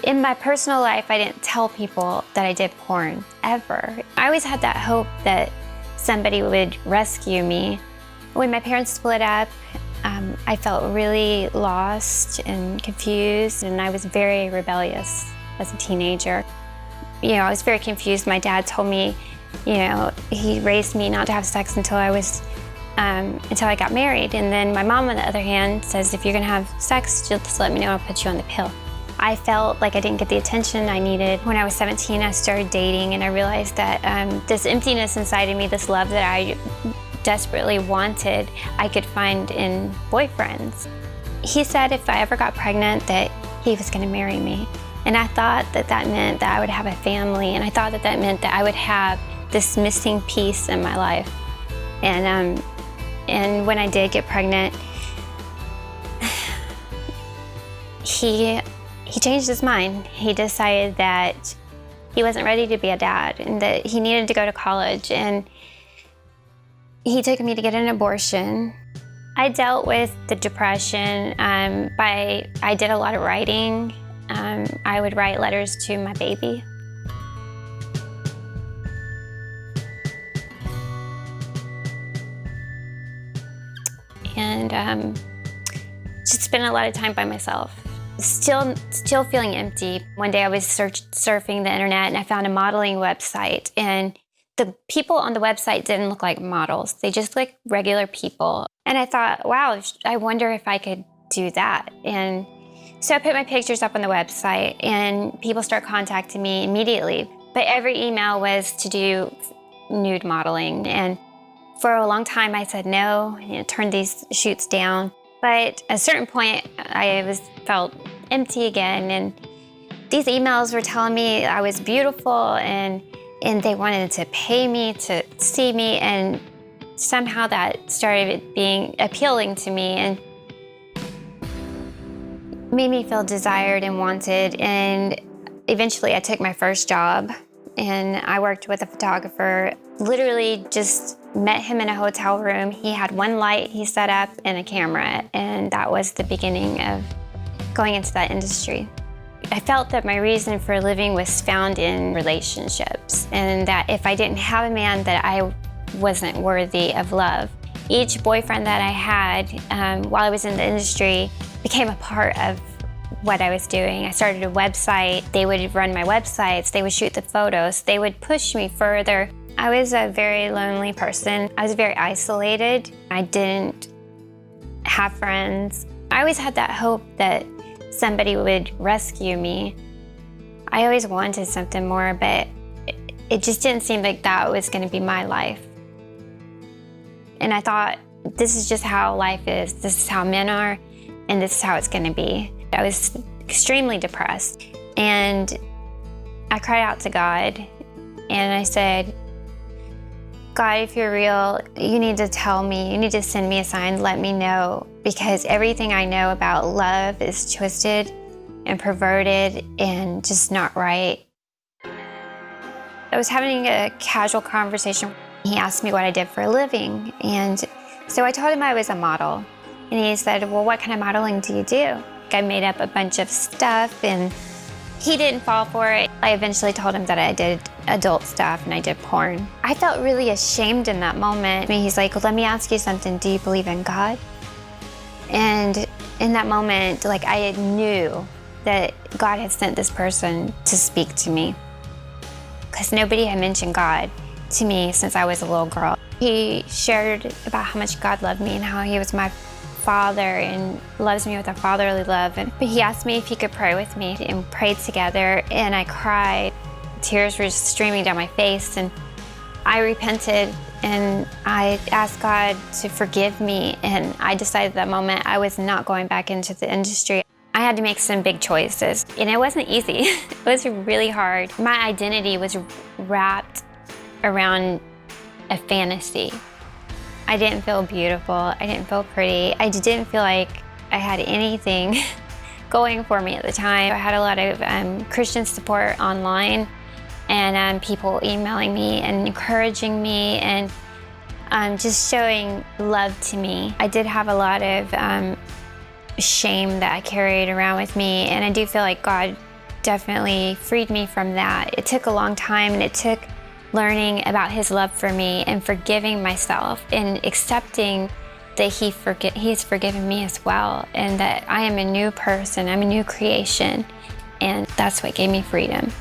In my personal life, I didn't tell people that I did porn, ever. I always had that hope that somebody would rescue me. When my parents split up, I felt really lost and confused, and I was very rebellious as a teenager. I was very confused. My dad told me, he raised me not to have sex until I got married. And then my mom, on the other hand, says, if you're gonna have sex, just let me know, I'll put you on the pill. I felt like I didn't get the attention I needed. When I was 17, I started dating, and I realized that this emptiness inside of me, this love that I desperately wanted, I could find in boyfriends. He said if I ever got pregnant that he was gonna marry me. And I thought that meant that I would have a family, and I thought that meant that I would have this missing piece in my life. And when I did get pregnant, he changed his mind. He decided that he wasn't ready to be a dad and that he needed to go to college, and he took me to get an abortion. I dealt with the depression I did a lot of writing. I would write letters to my baby. And just spent a lot of time by myself. Still feeling empty. One day I was surfing the internet, and I found a modeling website, and the people on the website didn't look like models. They just looked like regular people. And I thought, wow, I wonder if I could do that. And so I put my pictures up on the website, and people start contacting me immediately. But every email was to do nude modeling. And for a long time I said no, turned these shoots down. But at a certain point, I felt empty again, and these emails were telling me I was beautiful, and they wanted to pay me to see me, and somehow that started being appealing to me and made me feel desired and wanted. And eventually I took my first job, and I worked with a photographer. Literally just met him in a hotel room. He had one light he set up and a camera, and that was the beginning of going into that industry. I felt that my reason for living was found in relationships, and that if I didn't have a man, that I wasn't worthy of love. Each boyfriend that I had while I was in the industry became a part of what I was doing. I started a website. They would run my websites. They would shoot the photos. They would push me further. I was a very lonely person. I was very isolated. I didn't have friends. I always had that hope that somebody would rescue me. I always wanted something more, but it just didn't seem like that was going to be my life. And I thought, this is just how life is. This is how men are, and this is how it's going to be. I was extremely depressed, and I cried out to God, and I said, God, if you're real, you need to tell me, you need to send me a sign, let me know, because everything I know about love is twisted and perverted and just not right. I was having a casual conversation. He asked me what I did for a living, and so I told him I was a model. And he said, well, what kind of modeling do you do? I made up a bunch of stuff, and he didn't fall for it. I eventually told him that I did adult stuff and I did porn. I felt really ashamed in that moment. He's like, well, let me ask you something. Do you believe in God? And in that moment, I knew that God had sent this person to speak to me, because nobody had mentioned God to me since I was a little girl. He shared about how much God loved me and how he was my Father and loves me with a fatherly love. But he asked me if he could pray with me, and prayed together, and I cried. Tears were just streaming down my face, and I repented, and I asked God to forgive me, and I decided at that moment I was not going back into the industry. I had to make some big choices, and it wasn't easy. It was really hard. My identity was wrapped around a fantasy. I didn't feel beautiful. I didn't feel pretty. I didn't feel like I had anything going for me at the time. I had a lot of Christian support online, and people emailing me and encouraging me and just showing love to me. I did have a lot of shame that I carried around with me, and I do feel like God definitely freed me from that. It took a long time, and it took learning about his love for me and forgiving myself and accepting that he's forgiven me as well, and that I am a new person, I'm a new creation, and that's what gave me freedom.